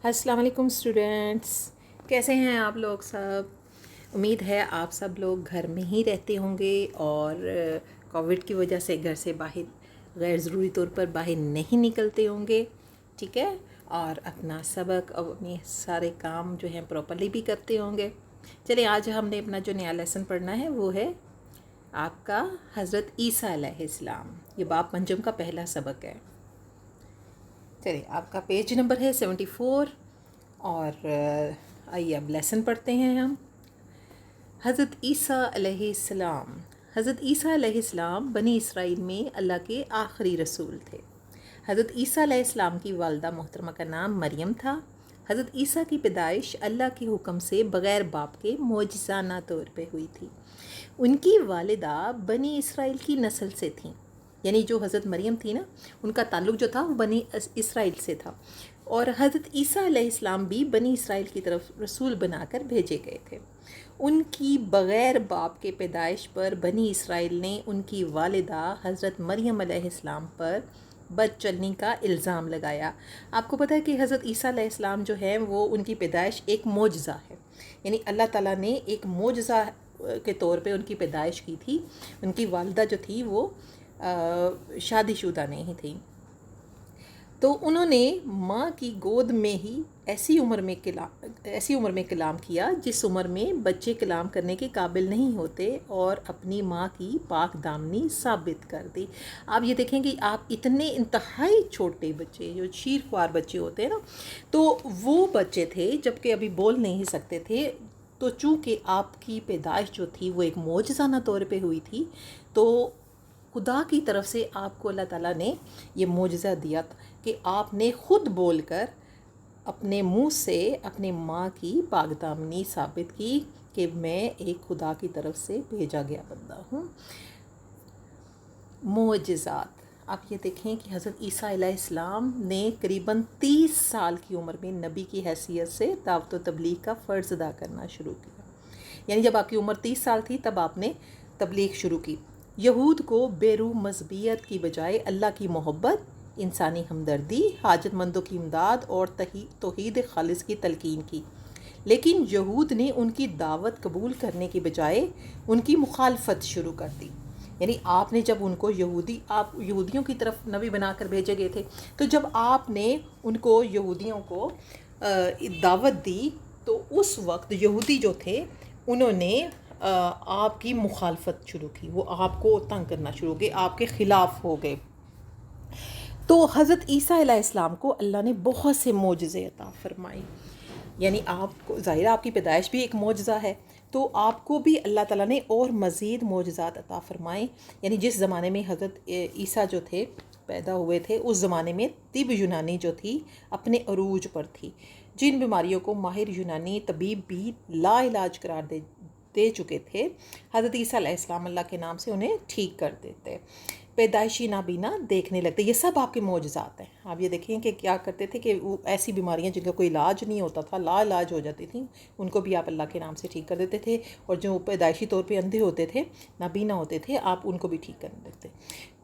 السلام علیکم اسٹوڈینٹس، کیسے ہیں آپ لوگ سب؟ امید ہے آپ سب لوگ گھر میں ہی رہتے ہوں گے اور کووڈ کی وجہ سے گھر سے باہر غیر ضروری طور پر باہر نہیں نکلتے ہوں گے، ٹھیک ہے؟ اور اپنا سبق اور اپنے سارے کام جو ہیں پراپرلی بھی کرتے ہوں گے۔ چلیں، آج ہم نے اپنا جو نیا لیسن پڑھنا ہے وہ ہے آپ کا حضرت عیسیٰ علیہ السلام۔ یہ باب پنجم کا پہلا سبق ہے۔ چلیے، آپ کا پیج نمبر ہے 74 اور آئیے اب لیسن پڑھتے ہیں ہم۔ حضرت عیسیٰ علیہ السلام۔ حضرت عیسیٰ علیہ السلام بنی اسرائیل میں اللہ کے آخری رسول تھے۔ حضرت عیسیٰ علیہ السلام کی والدہ محترمہ کا نام مریم تھا۔ حضرت عیسیٰ کی پیدائش اللہ کے حکم سے بغیر باپ کے معجزانہ طور پہ ہوئی تھی۔ ان کی والدہ بنی اسرائیل کی نسل سے تھیں، یعنی جو حضرت مریم تھی نا، ان کا تعلق جو تھا وہ بنی اسرائیل سے تھا، اور حضرت عیسیٰ علیہ السلام بھی بنی اسرائیل کی طرف رسول بنا کر بھیجے گئے تھے۔ ان کی بغیر باپ کے پیدائش پر بنی اسرائیل نے ان کی والدہ حضرت مریم علیہ السلام پر بد چلنی کا الزام لگایا۔ آپ کو پتہ ہے کہ حضرت عیسیٰ علیہ السلام جو ہے وہ ان کی پیدائش ایک معجزہ ہے، یعنی اللہ تعالیٰ نے ایک معجزہ کے طور پہ ان کی پیدائش کی تھی۔ ان کی والدہ جو تھی وہ شادی شدہ نہیں تھی، تو انہوں نے ماں کی گود میں ہی ایسی عمر میں کلام کیا جس عمر میں بچے کلام کرنے کے قابل نہیں ہوتے، اور اپنی ماں کی پاک دامنی ثابت کر دی۔ آپ یہ دیکھیں کہ آپ اتنے انتہائی چھوٹے بچے، جو شیر خوار بچے ہوتے ہیں نا، تو وہ بچے تھے جب کہ ابھی بول نہیں سکتے تھے، تو چونکہ آپ کی پیدائش جو تھی وہ ایک معجزانہ طور پہ ہوئی تھی، تو خدا کی طرف سے آپ کو اللہ تعالیٰ نے یہ معجزہ دیا کہ آپ نے خود بول کر اپنے منہ سے اپنے ماں کی پاک دامنی ثابت کی کہ میں ایک خدا کی طرف سے بھیجا گیا بندہ ہوں۔ معجزات، آپ یہ دیکھیں کہ حضرت عیسیٰ علیہ السلام نے قریباً 30 سال کی عمر میں نبی کی حیثیت سے دعوت و تبلیغ کا فرض ادا کرنا شروع کیا، یعنی جب آپ کی عمر 30 سال تھی تب آپ نے تبلیغ شروع کی۔ یہود کو بیرو مذہبیت کی بجائے اللہ کی محبت، انسانی ہمدردی، حاجت مندوں کی امداد اور توحید خالص کی تلقین کی، لیکن یہود نے ان کی دعوت قبول کرنے کی بجائے ان کی مخالفت شروع کر دی۔ یعنی آپ نے جب ان کو آپ یہودیوں کی طرف نبی بنا کر بھیجے گئے تھے، تو جب آپ نے ان کو یہودیوں کو دعوت دی تو اس وقت یہودی جو تھے انہوں نے آپ کی مخالفت شروع کی، وہ آپ کو تنگ کرنا شروع ہو گئے، آپ کے خلاف ہو گئے۔ تو حضرت عیسیٰ علیہ السلام کو اللہ نے بہت سے معجزے عطا فرمائے، یعنی آپ کو ظاہر آپ کی پیدائش بھی ایک معجزہ ہے، تو آپ کو بھی اللہ تعالیٰ نے اور مزید معجزات عطا فرمائے۔ یعنی جس زمانے میں حضرت عیسیٰ جو تھے پیدا ہوئے تھے، اس زمانے میں طب یونانی جو تھی اپنے عروج پر تھی۔ جن بیماریوں کو ماہر یونانی طبیب بھی لا علاج قرار دے چکے تھے، حضرت عیسیٰ علیہ السلام اللہ کے نام سے انہیں ٹھیک کر دیتے، پیدائشی نابینا دیکھنے لگتے۔ یہ سب آپ کے معجزات ہیں۔ آپ یہ دیکھیں کہ کیا کرتے تھے کہ وہ ایسی بیماریاں جن کا کوئی علاج نہیں ہوتا تھا، لا علاج ہو جاتی تھیں، ان کو بھی آپ اللہ کے نام سے ٹھیک کر دیتے تھے، اور جو پیدائشی طور پہ اندھے ہوتے تھے، نابینا ہوتے تھے، آپ ان کو بھی ٹھیک کرنے لگتے۔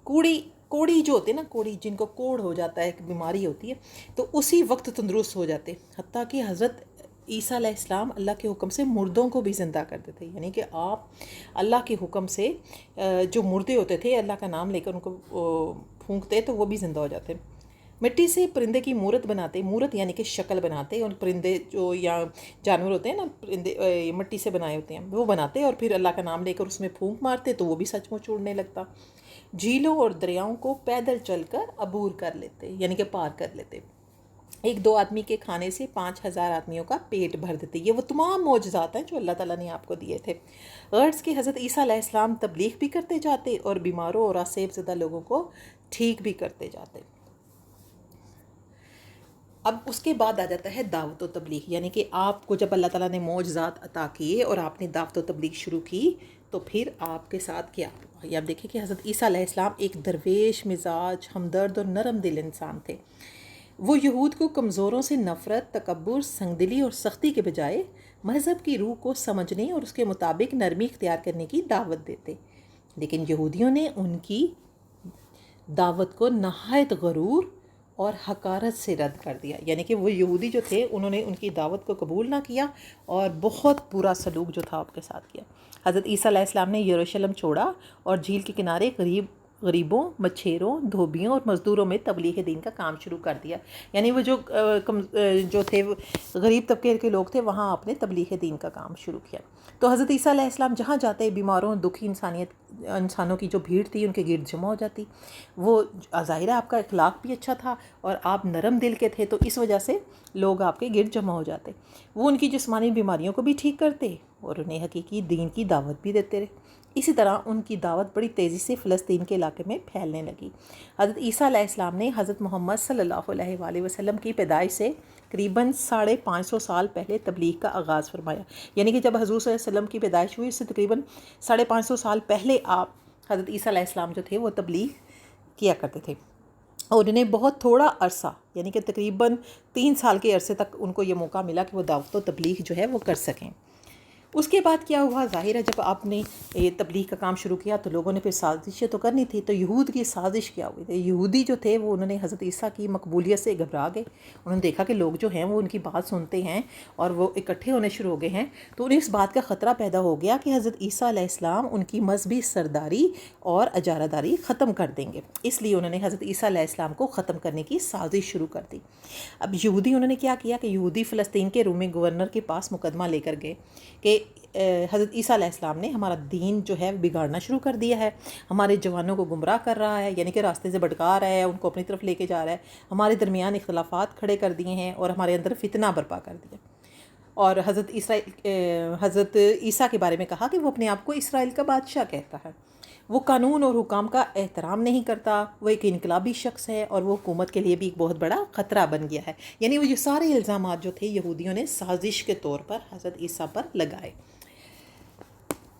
کوڑی جو ہوتے ہیں نا، کوڑی جن کو کوڑ ہو جاتا ہے، ایک بیماری ہوتی ہے، تو اسی وقت تندرست ہو جاتے، حتیٰ کہ حضرت عیسیٰ علیہ السلام اللہ کے حکم سے مردوں کو بھی زندہ کر دیتے، یعنی کہ آپ اللہ کے حکم سے جو مردے ہوتے تھے اللہ کا نام لے کر ان کو پھونکتے تو وہ بھی زندہ ہو جاتے۔ مٹی سے پرندے کی مورت بناتے، مورت یعنی کہ شکل بناتے، اور پرندے جو یا جانور ہوتے ہیں نا، پرندے مٹی سے بنائے ہوتے ہیں، وہ بناتے اور پھر اللہ کا نام لے کر اس میں پھونک مارتے تو وہ بھی سچ مچ اڑنے لگتا۔ جھیلوں اور دریاؤں کو پیدل چل کر عبور کر لیتے، یعنی کہ پار کر لیتے۔ ایک دو آدمی کے کھانے سے 5000 آدمیوں کا پیٹ بھر دیتے۔ یہ وہ تمام معجزات ہیں جو اللہ تعالیٰ نے آپ کو دیے تھے۔ غرض کہ حضرت عیسیٰ علیہ السلام تبلیغ بھی کرتے جاتے اور بیماروں اور آسیب زدہ لوگوں کو ٹھیک بھی کرتے جاتے۔ اب اس کے بعد آ جاتا ہے دعوت و تبلیغ، یعنی کہ آپ کو جب اللہ تعالیٰ نے معجزات عطا کیے اور آپ نے دعوت و تبلیغ شروع کی تو پھر آپ کے ساتھ کیا ہوا؟ یہ آپ دیکھیں کہ حضرت عیسیٰ علیہ السلام ایک درویش مزاج، ہمدرد اور نرم دل انسان تھے۔ وہ یہود کو کمزوروں سے نفرت، تکبر، سنگدلی اور سختی کے بجائے مذہب کی روح کو سمجھنے اور اس کے مطابق نرمی اختیار کرنے کی دعوت دیتے، لیکن یہودیوں نے ان کی دعوت کو نہایت غرور اور حقارت سے رد کر دیا. یعنی کہ وہ یہودی جو تھے انہوں نے ان کی دعوت کو قبول نہ کیا اور بہت برا سلوک جو تھا آپ کے ساتھ کیا. حضرت عیسیٰ علیہ السلام نے یروشلم چھوڑا اور جھیل کے کنارے غریبوں، مچھیروں، دھوبیوں اور مزدوروں میں تبلیغ دین کا کام شروع کر دیا. یعنی وہ جو تھے غریب طبقے کے لوگ تھے وہاں آپ نے تبلیغ دین کا کام شروع کیا. تو حضرت عیسیٰ علیہ السلام جہاں جاتے بیماروں، دکھی انسانوں کی جو بھیڑ تھی ان کے گرد جمع ہو جاتی. وہ ظاہر ہے آپ کا اخلاق بھی اچھا تھا اور آپ نرم دل کے تھے، تو اس وجہ سے لوگ آپ کے گرد جمع ہو جاتے. وہ ان کی جسمانی بیماریوں کو بھی ٹھیک کرتے اور انہیں حقیقی دین کی دعوت بھی دیتے رہے. اسی طرح ان کی دعوت بڑی تیزی سے فلسطین کے علاقے میں پھیلنے لگی. حضرت عیسیٰ علیہ السلام نے حضرت محمد صلی اللہ علیہ وآلہ وسلم کی پیدائش سے تقریباً 550 سال پہلے تبلیغ کا آغاز فرمایا. یعنی کہ جب حضور صلی اللہ علیہ وسلم کی پیدائش ہوئی اس سے تقریباً 550 سال پہلے آپ حضرت عیسیٰ علیہ السلام جو تھے وہ تبلیغ کیا کرتے تھے. اور انہیں بہت تھوڑا عرصہ یعنی کہ تقریباً 3 سال کے عرصے تک ان کو یہ موقع ملا کہ وہ دعوت و تبلیغ جو ہے وہ کر سکیں. اس کے بعد کیا ہوا؟ ظاہر ہے جب آپ نے تبلیغ کا کام شروع کیا تو لوگوں نے پھر سازشیں تو کرنی تھی. تو یہود کی سازش کیا ہوئی تھی؟ یہودی جو تھے وہ انہوں نے حضرت عیسیٰ کی مقبولیت سے گھبرا گئے. انہوں نے دیکھا کہ لوگ جو ہیں وہ ان کی بات سنتے ہیں اور وہ اکٹھے ہونے شروع ہو گئے ہیں. تو انہیں اس بات کا خطرہ پیدا ہو گیا کہ حضرت عیسیٰ علیہ السلام ان کی مذہبی سرداری اور اجارہ داری ختم کر دیں گے. اس لیے انہوں نے حضرت عیسیٰ علیہ السلام کو ختم کرنے کی سازش شروع کر دی. اب یہودی انہوں نے کیا کیا کہ یہودی فلسطین کے رومی گورنر کے پاس مقدمہ لے کر گئے کہ حضرت عیسیٰ علیہ السلام نے ہمارا دین جو ہے بگاڑنا شروع کر دیا ہے، ہمارے جوانوں کو گمراہ کر رہا ہے، یعنی کہ راستے سے بھٹکا رہا ہے، ان کو اپنی طرف لے کے جا رہا ہے، ہمارے درمیان اختلافات کھڑے کر دیے ہیں اور ہمارے اندر فتنہ برپا کر دیا. اور حضرت عیسیٰ کے بارے میں کہا کہ وہ اپنے آپ کو اسرائیل کا بادشاہ کہتا ہے، وہ قانون اور حکام کا احترام نہیں کرتا، وہ ایک انقلابی شخص ہے اور وہ حکومت کے لیے بھی ایک بہت بڑا خطرہ بن گیا ہے. یعنی وہ یہ سارے الزامات جو تھے یہودیوں نے سازش کے طور پر حضرت عیسیٰ پر لگائے.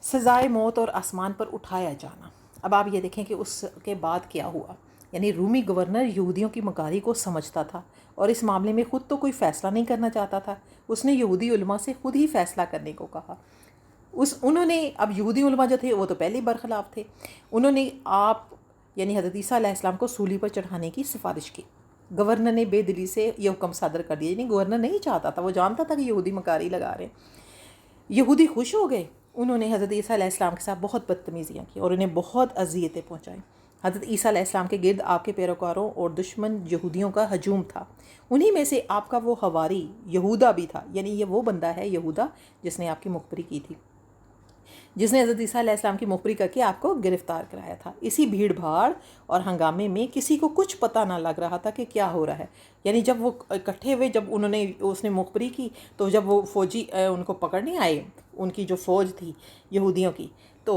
سزائے موت اور آسمان پر اٹھایا جانا. اب آپ یہ دیکھیں کہ اس کے بعد کیا ہوا. یعنی رومی گورنر یہودیوں کی مکاری کو سمجھتا تھا اور اس معاملے میں خود تو کوئی فیصلہ نہیں کرنا چاہتا تھا. اس نے یہودی علماء سے خود ہی فیصلہ کرنے کو کہا. انہوں نے اب یہودی علماء جو تھے وہ تو پہلے برخلاف تھے. انہوں نے یعنی حضرت عیسیٰ علیہ السلام کو سولی پر چڑھانے کی سفارش کی. گورنر نے بے دلی سے یہ حکم صادر کر دیا. یعنی گورنر نہیں چاہتا تھا، وہ جانتا تھا کہ یہودی مکاری لگا رہے ہیں. یہودی خوش ہو گئے. انہوں نے حضرت عیسیٰ علیہ السلام کے ساتھ بہت بدتمیزیاں کی اور انہیں بہت اذیتیں پہنچائیں. حضرت عیسیٰ علیہ السلام کے گرد آپ کے پیروکاروں اور دشمن یہودیوں کا ہجوم تھا. انہی میں سے آپ کا وہ حواری یہودا بھی تھا. یعنی یہ وہ بندہ ہے یہودا جس نے آپ کی مخبری کی تھی، جس نے حضرت عیسیٰ علیہ السلام کی مخبری کر کے آپ کو گرفتار کرایا تھا. اسی بھیڑ بھاڑ اور ہنگامے میں کسی کو کچھ پتہ نہ لگ رہا تھا کہ کیا ہو رہا ہے. یعنی جب وہ اکٹھے ہوئے، جب اس نے مخبری کی تو جب وہ فوجی ان کو پکڑنے آئے، ان کی جو فوج تھی یہودیوں کی، تو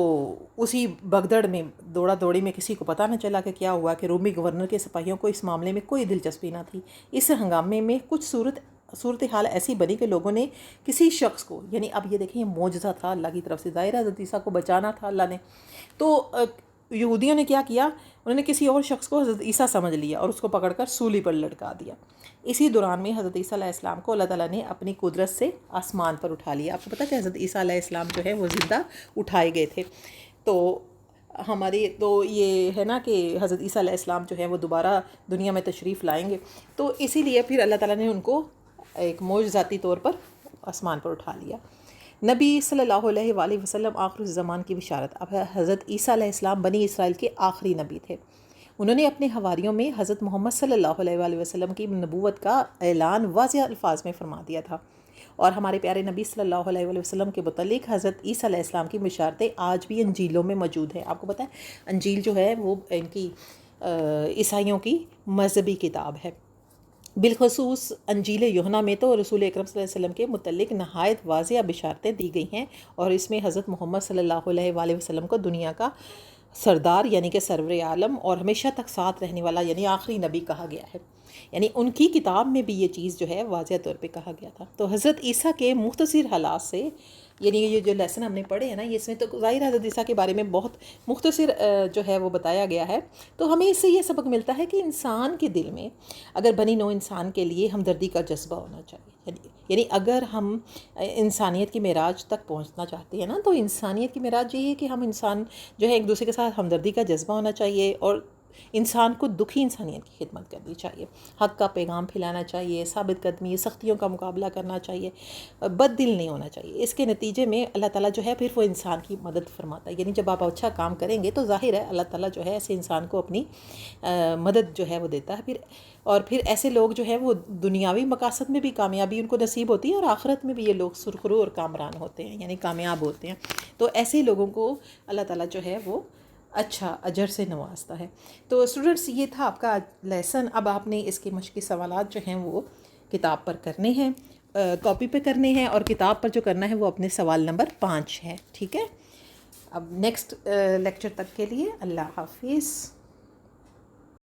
اسی بگدڑ میں دوڑا دوڑی میں کسی کو پتہ نہ چلا کہ کیا ہوا، کہ رومی گورنر کے سپاہیوں کو اس معاملے میں کوئی دلچسپی نہ تھی. اس ہنگامے میں کچھ صورتحال ایسی بنی کہ لوگوں نے کسی شخص کو، یعنی اب یہ دیکھیں یہ معجزہ تھا اللہ کی طرف سے، ظاہر حضرت عیسیٰ کو بچانا تھا اللہ نے. تو یہودیوں نے کیا کیا، انہوں نے کسی اور شخص کو حضرت عیسیٰ سمجھ لیا اور اس کو پکڑ کر سولی پر لٹکا دیا. اسی دوران میں حضرت عیسیٰ علیہ السلام کو اللہ تعالیٰ نے اپنی قدرت سے آسمان پر اٹھا لیا. آپ کو پتہ ہے کہ حضرت عیسیٰ علیہ السلام جو ہے وہ زندہ اٹھائے گئے تھے. تو یہ ہے نا کہ حضرت عیسیٰ علیہ السلام جو ہے وہ دوبارہ دنیا میں تشریف لائیں گے. تو اسی لیے پھر اللہ تعالیٰ نے ان کو ایک معجزاتی طور پر آسمان پر اٹھا لیا. نبی صلی اللہ علیہ وآلہ وسلم آخر الزمان کی بشارت. اب حضرت عیسیٰ علیہ السلام بنی اسرائیل کے آخری نبی تھے. انہوں نے اپنے حواریوں میں حضرت محمد صلی اللہ علیہ وآلہ وسلم کی نبوت کا اعلان واضح الفاظ میں فرما دیا تھا. اور ہمارے پیارے نبی صلی اللہ علیہ وآلہ وسلم کے متعلق حضرت عیسیٰ علیہ السلام کی بشارتیں آج بھی انجیلوں میں موجود ہیں. آپ کو پتہ ہے انجیل جو ہے وہ ان کی عیسائیوں کی مذہبی کتاب ہے. بالخصوص انجیل یوحنا میں تو رسول اکرم صلی اللہ علیہ وسلم کے متعلق نہایت واضح بشارتیں دی گئی ہیں، اور اس میں حضرت محمد صلی اللہ علیہ وآلہ وسلم کو دنیا کا سردار یعنی کہ سرور عالم اور ہمیشہ تک ساتھ رہنے والا یعنی آخری نبی کہا گیا ہے. یعنی ان کی کتاب میں بھی یہ چیز جو ہے واضح طور پہ کہا گیا تھا. تو حضرت عیسیٰ کے مختصر حالات سے، یعنی یہ جو لیسن ہم نے پڑھے ہیں نا، اس میں تو ظاہر حضرت عیسیٰ کے بارے میں بہت مختصر جو ہے وہ بتایا گیا ہے. تو ہمیں اس سے یہ سبق ملتا ہے کہ انسان کے دل میں اگر بنی نوع انسان کے لیے ہمدردی کا جذبہ ہونا چاہیے. یعنی اگر ہم انسانیت کی معراج تک پہنچنا چاہتے ہیں نا، تو انسانیت کی معراج یہ ہے کہ ہم انسان جو ہے ایک دوسرے کے ساتھ ہمدردی کا جذبہ ہونا چاہیے، اور انسان کو دکھی انسانیت کی خدمت کرنی چاہیے، حق کا پیغام پھیلانا چاہیے، ثابت قدمی سختیوں کا مقابلہ کرنا چاہیے، بد دل نہیں ہونا چاہیے۔ اس کے نتیجے میں اللہ تعالیٰ جو ہے پھر وہ انسان کی مدد فرماتا ہے، یعنی جب آپ اچھا کام کریں گے تو ظاہر ہے اللہ تعالیٰ جو ہے ایسے انسان کو اپنی مدد جو ہے وہ دیتا ہے، پھر ایسے لوگ جو ہے وہ دنیاوی مقاصد میں بھی کامیابی ان کو نصیب ہوتی ہے، اور آخرت میں بھی یہ لوگ سرخرو اور کامران ہوتے ہیں، یعنی کامیاب ہوتے ہیں۔ تو ایسے لوگوں کو اللہ تعالیٰ جو ہے وہ اچھا اجر سے نوازتا ہے۔ تو اسٹوڈنٹس یہ تھا آپ کا لیسن۔ اب آپ نے اس کے مشقی سوالات جو ہیں وہ کتاب پر کرنے ہیں، کاپی پہ کرنے ہیں، اور کتاب پر جو کرنا ہے وہ اپنے سوال نمبر 5 ہے، ٹھیک ہے۔ اب نیکسٹ لیکچر تک کے لیے اللہ حافظ۔